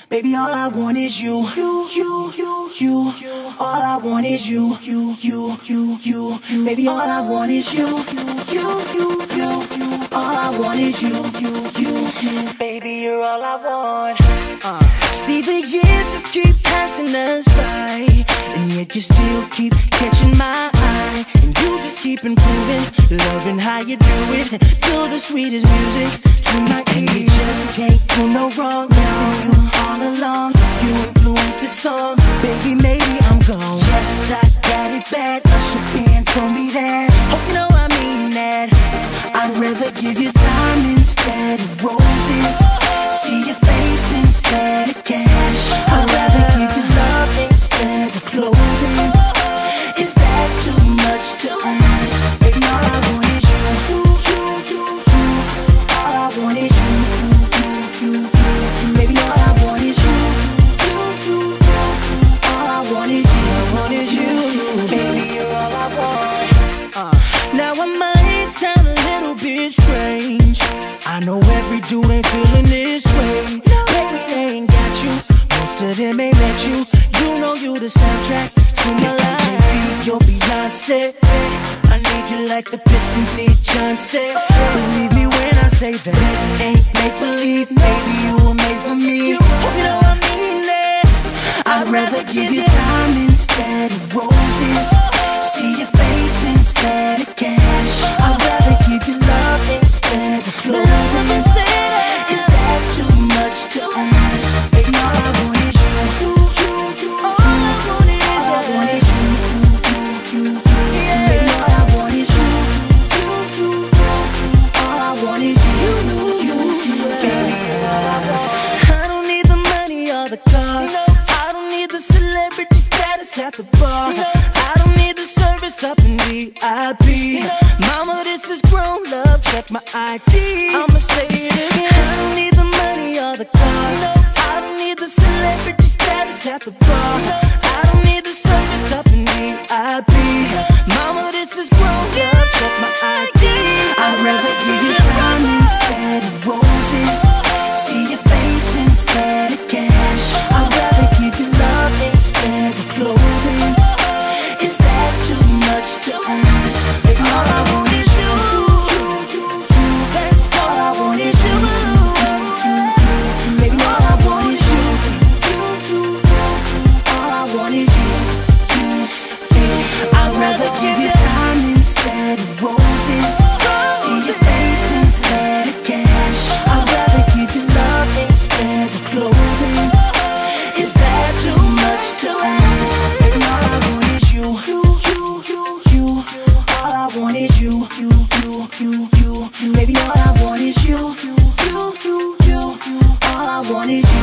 Baby, all I want is you. All I want is you. Baby, all I want is you. All I want is you. Baby, you're all I want. See, the years just keep passing us by, and yet you still keep catching my eye. And you just keep improving, loving how you do it. You're the sweetest music to my ears. You just can't do no wrong now. You all along, you influenced this song. Baby, maybe I'm gone. Yes, I got it bad. Usher band told me that. Hope you know I mean that. I'd rather give you time instead of roses, see your face instead of cash. I'd rather give you love instead of clothing. Is that too much to ask? Baby, all I want is you. All I want is you. Baby, all I want is you. All I want is you. Baby, you're all I want. Now I might sound a little bit strange. I know every dude ain't feeling this way. Baby, they ain't got you. Most of them ain't met you. You know you the soundtrack to my life. Jay-Z, you're Beyonce. I need you like the Pistons need Johnson. Believe me when I say that this ain't make-believe. Maybe you were made for me. Hope you know I mean that. I'd rather give you time instead of roses, see your face instead of cash. I'd rather give you love instead of clothing. Is that too much to ask? Baby, all I want is you. All I want is you. Baby, all I want is you. All I want is you. Baby, all I want. I don't need the money or the cars. I don't need the celebrity status at the bar. I don't need the service up in VIP. Mama, this is grown love, check my ID. I'ma say it again. I don't need the money or the cars. I don't need the celebrity status at the bar. I don't need the service up in VIP. Mama, this is grown love, check my ID. I'd rather give you time instead of roses, see your face instead of cash. I'd rather give you love instead of clothing. Is that too much to ask? Baby, all I want is you. That's all I want is you. Baby, all I want is you. All I want is you. I'd rather give you time instead of roses, see your face instead of cash. I'd rather give you love instead of clothing. Is that too much to ask? Baby, all I want is you. All I want is you. Baby, all I want is you. All I want is you.